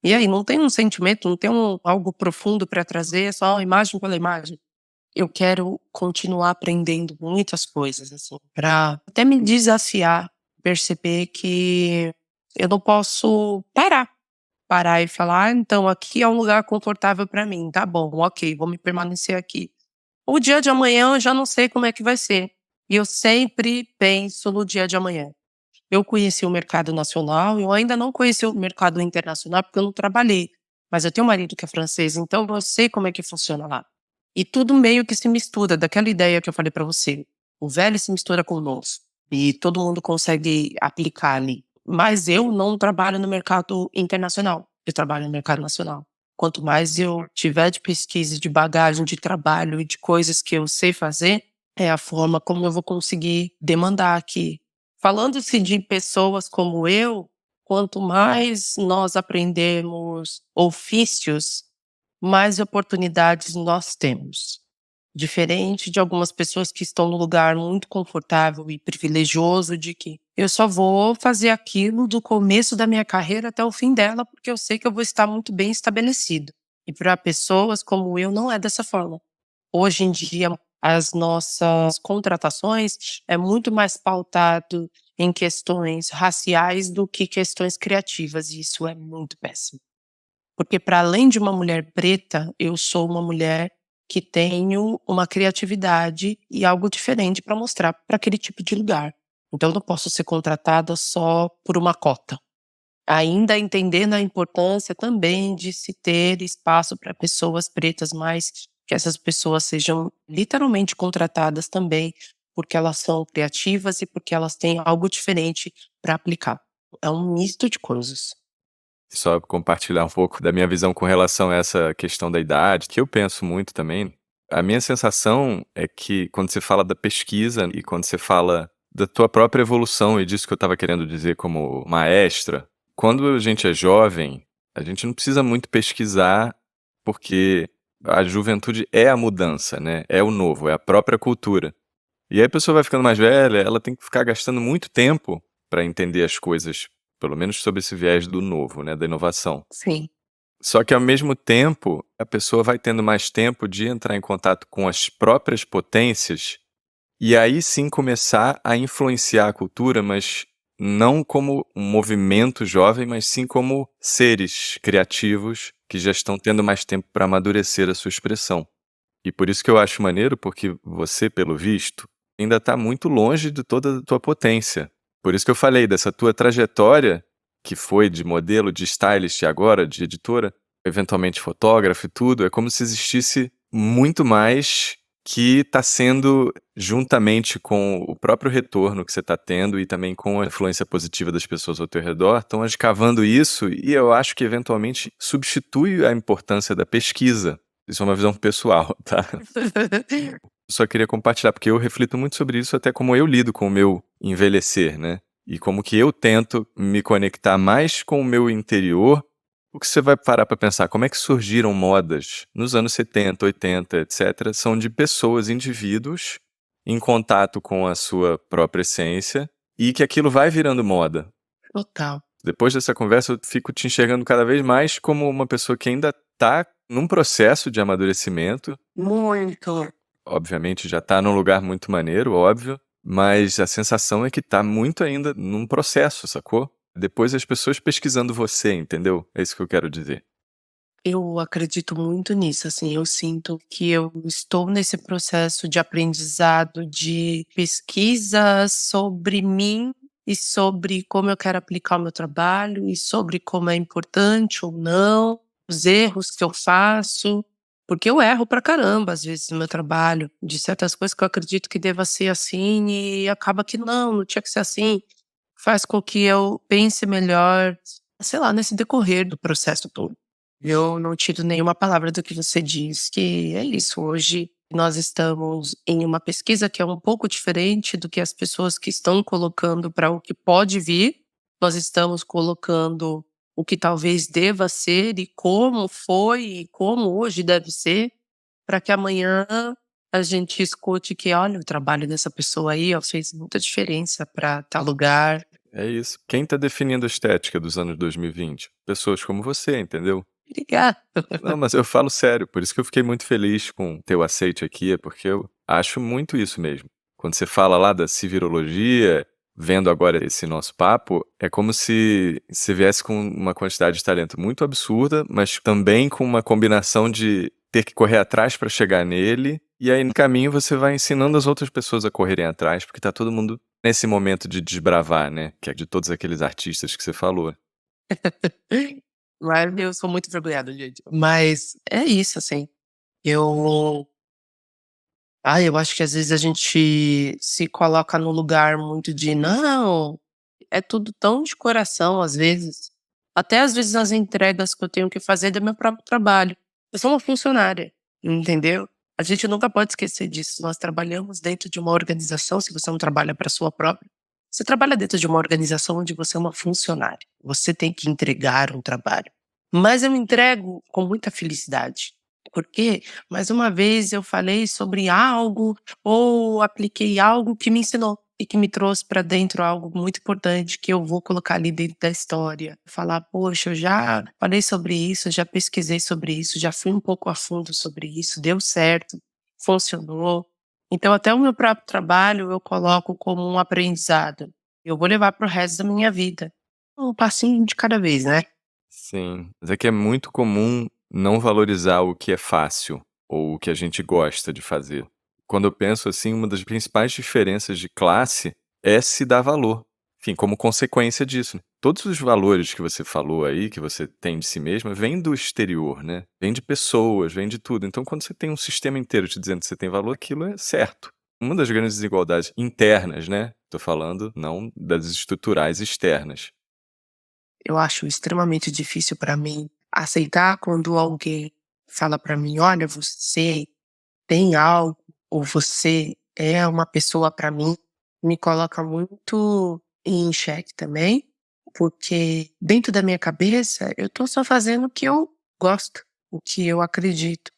Speaker 2: E aí, não tem um sentimento, não tem algo profundo para trazer, é só imagem pela imagem. eu quero continuar aprendendo muitas coisas, assim, pra até me desafiar, perceber que eu não posso parar e falar: "Ah, então aqui é um lugar confortável pra mim, tá bom, ok, vou me permanecer aqui". O dia de amanhã eu já não sei como é que vai ser, e eu sempre penso no dia de amanhã. Eu conheci o mercado nacional, eu ainda não conheci o mercado internacional, porque eu não trabalhei, mas eu tenho um marido que é francês, então eu sei como é que funciona lá. E tudo meio que se mistura, daquela ideia que eu falei pra você, o velho se mistura com o novo, e todo mundo consegue aplicar ali. Mas eu não trabalho no mercado internacional, eu trabalho no mercado nacional. Quanto mais eu tiver de pesquisa, de bagagem, de trabalho e de coisas que eu sei fazer, é a forma como eu vou conseguir demandar aqui. Falando-se de pessoas como eu, quanto mais nós aprendemos ofícios, mais oportunidades nós temos. Diferente de algumas pessoas que estão num lugar muito confortável e privilegioso de que eu só vou fazer aquilo do começo da minha carreira até o fim dela, porque eu sei que eu vou estar muito bem estabelecido. E para pessoas como eu não é dessa forma. Hoje em dia, as nossas contratações é muito mais pautado em questões raciais do que questões criativas, e isso é muito péssimo. Porque para além de uma mulher preta, eu sou uma mulher que tenho uma criatividade e algo diferente para mostrar para aquele tipo de lugar. Então eu não posso ser contratada só por uma cota. Ainda entendendo a importância também de se ter espaço para pessoas pretas, mas que essas pessoas sejam literalmente contratadas também, porque elas são criativas e porque elas têm algo diferente para aplicar. É um misto de coisas.
Speaker 3: Só compartilhar um pouco da minha visão com relação a essa questão da idade, que eu penso muito também. A minha sensação é que quando você fala da pesquisa e quando você fala da tua própria evolução e disso que eu estava querendo dizer como maestra, quando a gente é jovem, a gente não precisa muito pesquisar porque a juventude é a mudança, né? É o novo, é a própria cultura. E aí a pessoa vai ficando mais velha, ela tem que ficar gastando muito tempo para entender as coisas, pelo menos sob esse viés do novo, né, da inovação.
Speaker 2: Sim.
Speaker 3: Só que ao mesmo tempo, a pessoa vai tendo mais tempo de entrar em contato com as próprias potências e aí sim começar a influenciar a cultura, mas não como um movimento jovem, mas sim como seres criativos que já estão tendo mais tempo para amadurecer a sua expressão. E por isso que eu acho maneiro, porque você, pelo visto, ainda está muito longe de toda a tua potência. Por isso que eu falei dessa tua trajetória, que foi de modelo, de stylist e agora de editora, eventualmente fotógrafo e tudo, é como se existisse muito mais que está sendo, juntamente com o próprio retorno que você está tendo e também com a influência positiva das pessoas ao teu redor, estão escavando isso e eu acho que eventualmente substitui a importância da pesquisa. Isso é uma visão pessoal, tá? Só queria compartilhar, porque eu reflito muito sobre isso, até como eu lido com o meu envelhecer, né? E como que eu tento me conectar mais com o meu interior. O que você vai parar para pensar, como é que surgiram modas nos anos 70, 80, etc., são de pessoas, indivíduos, em contato com a sua própria essência, e que aquilo vai virando moda.
Speaker 2: Total.
Speaker 3: Depois dessa conversa, eu fico te enxergando cada vez mais como uma pessoa que ainda está num processo de amadurecimento.
Speaker 2: Muito.
Speaker 3: Obviamente já está num lugar muito maneiro, óbvio, mas a sensação é que está muito ainda num processo, sacou? Depois as pessoas pesquisando você, entendeu? É isso que eu quero dizer.
Speaker 2: Eu acredito muito nisso, assim, eu sinto que eu estou nesse processo de aprendizado, de pesquisa sobre mim e sobre como eu quero aplicar o meu trabalho e sobre como é importante ou não, os erros que eu faço, porque eu erro pra caramba às vezes no meu trabalho, de certas coisas que eu acredito que deva ser assim e acaba que não tinha que ser assim. Faz com que eu pense melhor, sei lá, nesse decorrer do processo todo. Eu não tiro nenhuma palavra do que você diz, que é isso. Hoje nós estamos em uma pesquisa que é um pouco diferente do que as pessoas que estão colocando para o que pode vir. Nós estamos colocando o que talvez deva ser e como foi e como hoje deve ser, para que amanhã a gente escute que, olha, o trabalho dessa pessoa aí, ó, fez muita diferença para tal lugar.
Speaker 3: É isso. Quem está definindo a estética dos anos 2020? Pessoas como você, entendeu?
Speaker 2: Obrigada.
Speaker 3: Não, mas eu falo sério, por isso que eu fiquei muito feliz com o teu aceite aqui, é porque eu acho muito isso mesmo. Quando você fala lá da civirologia, vendo agora esse nosso papo, é como se você viesse com uma quantidade de talento muito absurda, mas também com uma combinação de ter que correr atrás para chegar nele, e aí no caminho você vai ensinando as outras pessoas a correrem atrás, porque tá todo mundo nesse momento de desbravar, né? Que é de todos aqueles artistas que você falou.
Speaker 2: Mas eu sou muito envergonhada, gente. Mas é isso, assim. Eu eu acho que às vezes a gente se coloca no lugar muito de: "Não, é tudo tão de coração", às vezes. Até às vezes as entregas que eu tenho que fazer do meu próprio trabalho. Eu sou uma funcionária, entendeu? A gente nunca pode esquecer disso. Nós trabalhamos dentro de uma organização, se você não trabalha para sua própria, você trabalha dentro de uma organização onde você é uma funcionária. Você tem que entregar um trabalho. Mas eu entrego com muita felicidade. Porque, mais uma vez, eu falei sobre algo ou apliquei algo que me ensinou e que me trouxe para dentro algo muito importante que eu vou colocar ali dentro da história. Falar: "Poxa, eu já falei sobre isso, já pesquisei sobre isso, já fui um pouco a fundo sobre isso, deu certo, funcionou". Então até o meu próprio trabalho eu coloco como um aprendizado. Eu vou levar para o resto da minha vida. Um passinho de cada vez, né.
Speaker 3: Sim, mas é que é muito comum não valorizar o que é fácil ou o que a gente gosta de fazer. Quando eu penso assim, uma das principais diferenças de classe é se dar valor. Enfim, como consequência disso, né? Todos os valores que você falou aí, que você tem de si mesma, vêm do exterior, né? Vem de pessoas, vem de tudo. Então, quando você tem um sistema inteiro te dizendo que você tem valor, aquilo é certo. Uma das grandes desigualdades internas, né? Tô falando não das estruturais externas.
Speaker 2: Eu acho extremamente difícil para mim aceitar quando alguém fala para mim: "Olha, você tem algo", ou "Você é uma pessoa para mim", me coloca muito em xeque também, porque dentro da minha cabeça eu tô só fazendo o que eu gosto, o que eu acredito,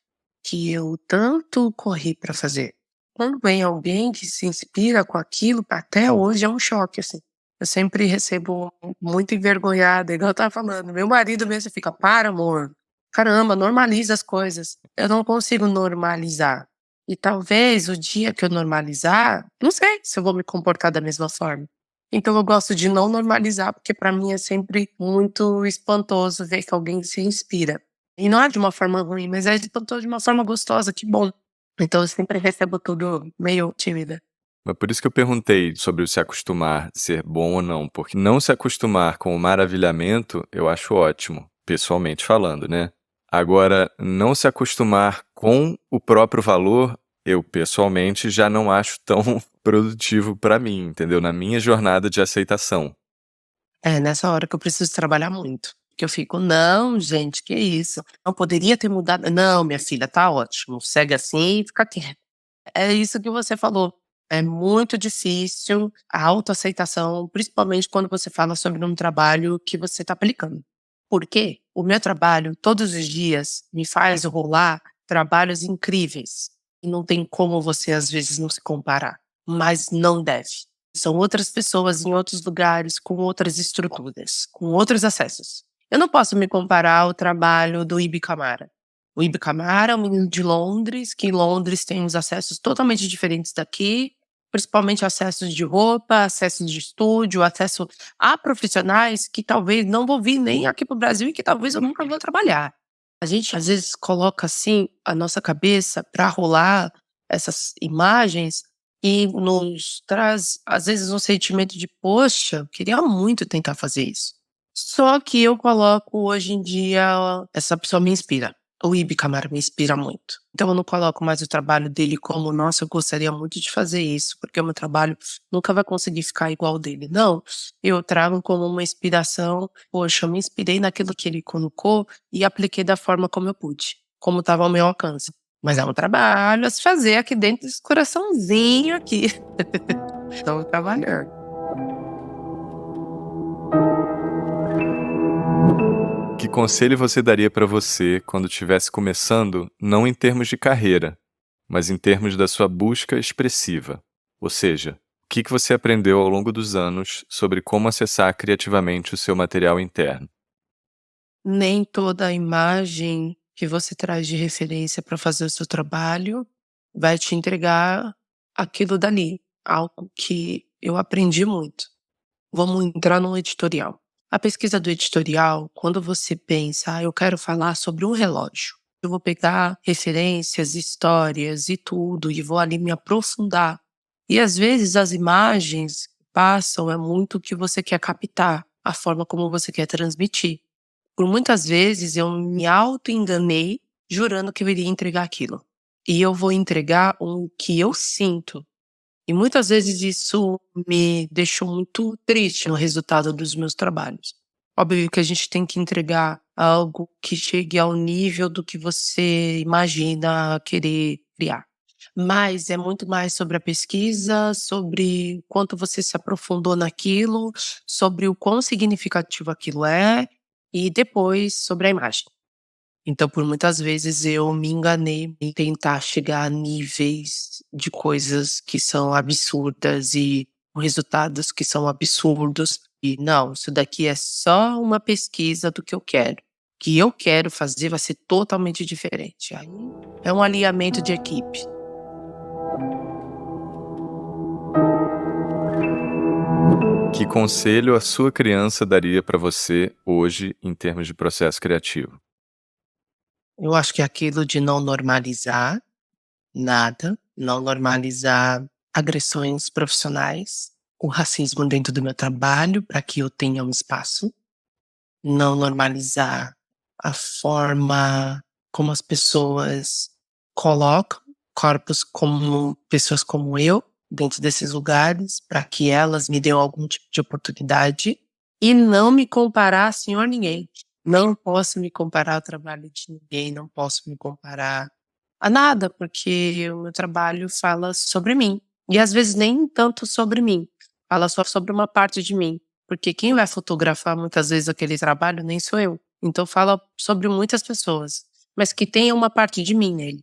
Speaker 2: que eu tanto corri para fazer. Quando vem alguém que se inspira com aquilo, até hoje é um choque, assim. Eu sempre recebo muito envergonhada, igual eu estava falando, meu marido mesmo fica: "Para amor, caramba, normaliza as coisas". Eu não consigo normalizar. E talvez o dia que eu normalizar, não sei se eu vou me comportar da mesma forma. Então eu gosto de não normalizar, porque pra mim é sempre muito espantoso ver que alguém se inspira. E não é de uma forma ruim, mas é espantoso de uma forma gostosa, que bom. Então eu sempre recebo tudo meio tímida.
Speaker 3: Mas por isso que eu perguntei sobre o se acostumar ser bom ou não, porque não se acostumar com o maravilhamento eu acho ótimo, pessoalmente falando, né. Agora, não se acostumar com o próprio valor, eu pessoalmente já não acho tão produtivo pra mim, entendeu, na minha jornada de aceitação.
Speaker 2: É nessa hora que eu preciso trabalhar muito, que eu fico: "Não, gente, que isso? Não poderia ter mudado". "Não, minha filha, tá ótimo, segue assim e fica quieta". É isso que você falou. É muito difícil a autoaceitação, principalmente quando você fala sobre um trabalho que você está aplicando. Por quê? O meu trabalho, todos os dias, me faz rolar trabalhos incríveis. E não tem como você, às vezes, não se comparar. Mas não deve. São outras pessoas em outros lugares, com outras estruturas, com outros acessos. Eu não posso me comparar ao trabalho do Ibi Camara. O Ibi Camara é um menino de Londres, que em Londres tem uns acessos totalmente diferentes daqui, principalmente acessos de roupa, acessos de estúdio, acesso a profissionais que talvez não vou vir nem aqui para o Brasil e que talvez eu nunca vou trabalhar. A gente às vezes coloca assim a nossa cabeça para rolar essas imagens e nos traz às vezes um sentimento de: "Poxa, eu queria muito tentar fazer isso". Só que eu coloco hoje em dia essa pessoa me inspira. O Ibi Camargo me inspira muito. Então eu não coloco mais o trabalho dele como: "Nossa, eu gostaria muito de fazer isso, porque o meu trabalho nunca vai conseguir ficar igual ao dele". Não, eu trago como uma inspiração: "Poxa, eu me inspirei naquilo que ele colocou e apliquei da forma como eu pude, como estava ao meu alcance". Mas é um trabalho a se fazer aqui dentro desse coraçãozinho aqui. Estou trabalhando.
Speaker 3: Que conselho você daria pra você quando estivesse começando, não em termos de carreira, mas em termos da sua busca expressiva? Ou seja, o que você aprendeu ao longo dos anos sobre como acessar criativamente o seu material interno?
Speaker 2: nem toda imagem que você traz de referência para fazer o seu trabalho vai te entregar aquilo dali, algo que eu aprendi muito. Vamos entrar no editorial. A pesquisa do editorial, quando você pensa, eu quero falar sobre um relógio, eu vou pegar referências, histórias e tudo, e vou ali me aprofundar. E às vezes as imagens que passam é muito o que você quer captar, a forma como você quer transmitir. Por muitas vezes eu me auto-enganei jurando que eu iria entregar aquilo. E eu vou entregar o que eu sinto. E muitas vezes isso me deixou muito triste no resultado dos meus trabalhos. Óbvio que a gente tem que entregar algo que chegue ao nível do que você imagina querer criar. Mas é muito mais sobre a pesquisa, sobre o quanto você se aprofundou naquilo, sobre o quão significativo aquilo é, e depois sobre a imagem. Então, por muitas vezes eu me enganei em tentar chegar a níveis de coisas que são absurdas e resultados que são absurdos. E não, isso daqui é só uma pesquisa do que eu quero. O que eu quero fazer vai ser totalmente diferente. Aí é um alinhamento de equipe.
Speaker 3: Que conselho a sua criança daria para você hoje em termos de processo criativo?
Speaker 2: Eu acho que é aquilo de não normalizar nada, não normalizar agressões profissionais, o racismo dentro do meu trabalho para que eu tenha um espaço, não normalizar a forma como as pessoas colocam corpos como pessoas como eu dentro desses lugares para que elas me dêem algum tipo de oportunidade e não me comparar a senhor ninguém. Não posso me comparar ao trabalho de ninguém, não posso me comparar a nada, porque o meu trabalho fala sobre mim. E às vezes nem tanto sobre mim, fala só sobre uma parte de mim, porque quem vai fotografar muitas vezes aquele trabalho nem sou eu. Então fala sobre muitas pessoas, mas que tenha uma parte de mim nele.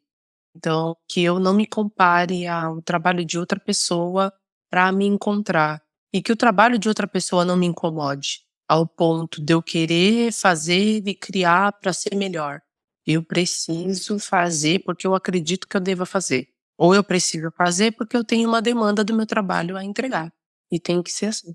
Speaker 2: Então, que eu não me compare ao trabalho de outra pessoa para me encontrar. E que o trabalho de outra pessoa não me incomode, ao ponto de eu querer fazer e criar para ser melhor. Eu preciso fazer porque eu acredito que eu deva fazer. Ou eu preciso fazer porque eu tenho uma demanda do meu trabalho a entregar. E tem que ser assim.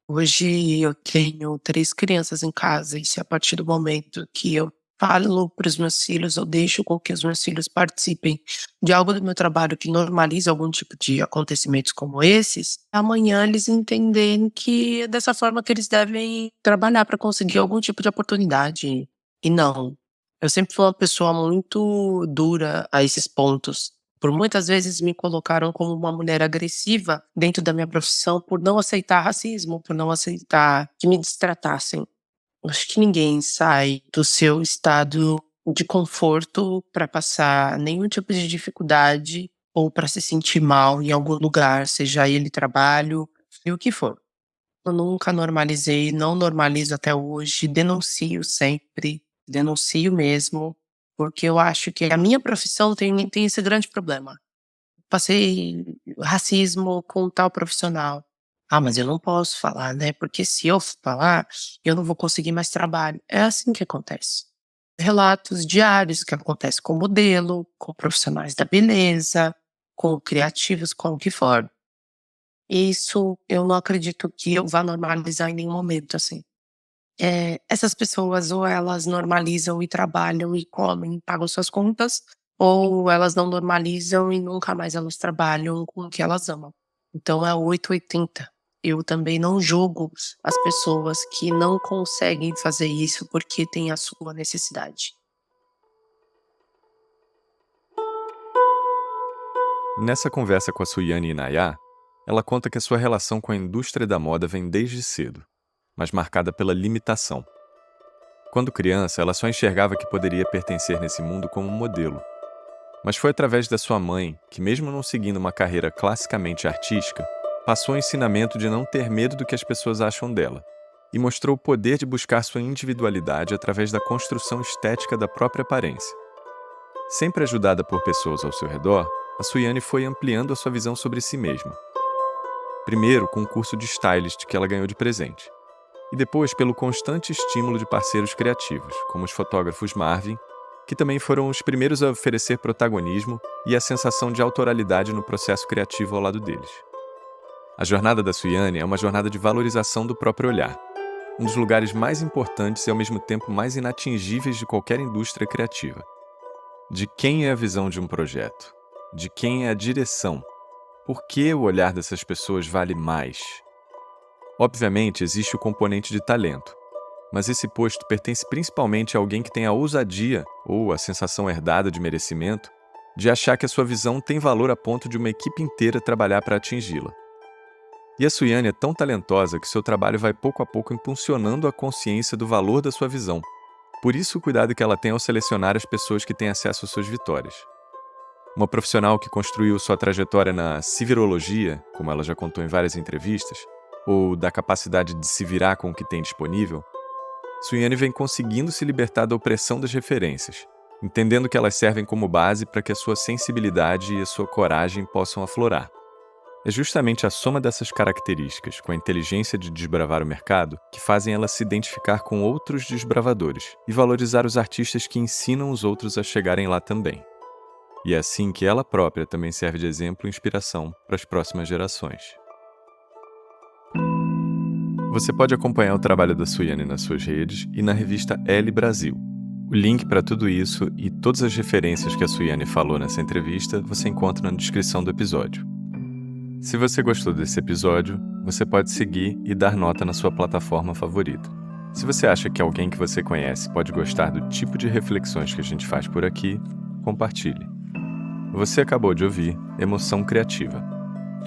Speaker 2: Hoje eu tenho 3 crianças em casa e se a partir do momento que eu falo para os meus filhos, eu deixo com que os meus filhos participem de algo do meu trabalho que normalize algum tipo de acontecimentos como esses, amanhã eles entenderem que é dessa forma que eles devem trabalhar para conseguir algum tipo de oportunidade. E não, eu sempre fui uma pessoa muito dura a esses pontos. Por muitas vezes me colocaram como uma mulher agressiva dentro da minha profissão por não aceitar racismo, por não aceitar que me destratassem. Acho que ninguém sai do seu estado de conforto para passar nenhum tipo de dificuldade ou para se sentir mal em algum lugar, seja ele trabalho e o que for. Eu nunca normalizei, não normalizo até hoje, denuncio sempre, denuncio mesmo, porque eu acho que a minha profissão tem esse grande problema. Passei racismo com tal profissional. Ah, mas eu não posso falar, né? Porque se eu falar, eu não vou conseguir mais trabalho. É assim que acontece. Relatos diários que acontecem com modelo, com profissionais da beleza, com criativos, com o que for. Isso eu não acredito que eu vá normalizar em nenhum momento, assim. Essas pessoas ou elas normalizam e trabalham e comem, pagam suas contas, ou elas não normalizam e nunca mais elas trabalham com o que elas amam. Então é 880. Eu também não julgo as pessoas que não conseguem fazer isso porque têm a sua necessidade.
Speaker 3: Nessa conversa com a Suiane Inayá, ela conta que a sua relação com a indústria da moda vem desde cedo, mas marcada pela limitação. Quando criança, ela só enxergava que poderia pertencer nesse mundo como modelo. Mas foi através da sua mãe que, mesmo não seguindo uma carreira classicamente artística, passou o ensinamento de não ter medo do que as pessoas acham dela e mostrou o poder de buscar sua individualidade através da construção estética da própria aparência. Sempre ajudada por pessoas ao seu redor, a Suiane foi ampliando a sua visão sobre si mesma. Primeiro com um curso de stylist que ela ganhou de presente, e depois pelo constante estímulo de parceiros criativos, como os fotógrafos Marvin, que também foram os primeiros a oferecer protagonismo e a sensação de autoralidade no processo criativo ao lado deles. A jornada da Suiane é uma jornada de valorização do próprio olhar, um dos lugares mais importantes e ao mesmo tempo mais inatingíveis de qualquer indústria criativa. De quem é a visão de um projeto? De quem é a direção? Por que o olhar dessas pessoas vale mais? Obviamente, existe o componente de talento, mas esse posto pertence principalmente a alguém que tem a ousadia, ou a sensação herdada de merecimento, de achar que a sua visão tem valor a ponto de uma equipe inteira trabalhar para atingi-la. E a Suiane é tão talentosa que seu trabalho vai pouco a pouco impulsionando a consciência do valor da sua visão. Por isso o cuidado que ela tem ao selecionar as pessoas que têm acesso às suas vitórias. Uma profissional que construiu sua trajetória na civirologia, como ela já contou em várias entrevistas, ou da capacidade de se virar com o que tem disponível, Suiane vem conseguindo se libertar da opressão das referências, entendendo que elas servem como base para que a sua sensibilidade e a sua coragem possam aflorar. É justamente a soma dessas características, com a inteligência de desbravar o mercado, que fazem ela se identificar com outros desbravadores e valorizar os artistas que ensinam os outros a chegarem lá também. E é assim que ela própria também serve de exemplo e inspiração para as próximas gerações. Você pode acompanhar o trabalho da Suiane nas suas redes e na revista Elle Brasil. O link para tudo isso e todas as referências que a Suiane falou nessa entrevista você encontra na descrição do episódio. Se você gostou desse episódio, você pode seguir e dar nota na sua plataforma favorita. Se você acha que alguém que você conhece pode gostar do tipo de reflexões que a gente faz por aqui, compartilhe. Você acabou de ouvir Emoção Criativa.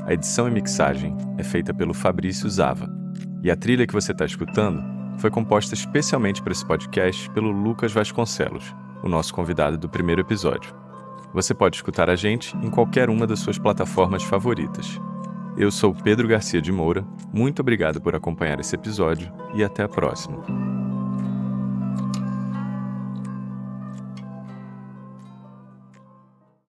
Speaker 3: A edição e mixagem é feita pelo Fabrício Zava. E a trilha que você está escutando foi composta especialmente para esse podcast pelo Lucas Vasconcelos, o nosso convidado do primeiro episódio. Você pode escutar a gente em qualquer uma das suas plataformas favoritas. Eu sou Pedro Garcia de Moura, muito obrigado por acompanhar esse episódio e até a próxima.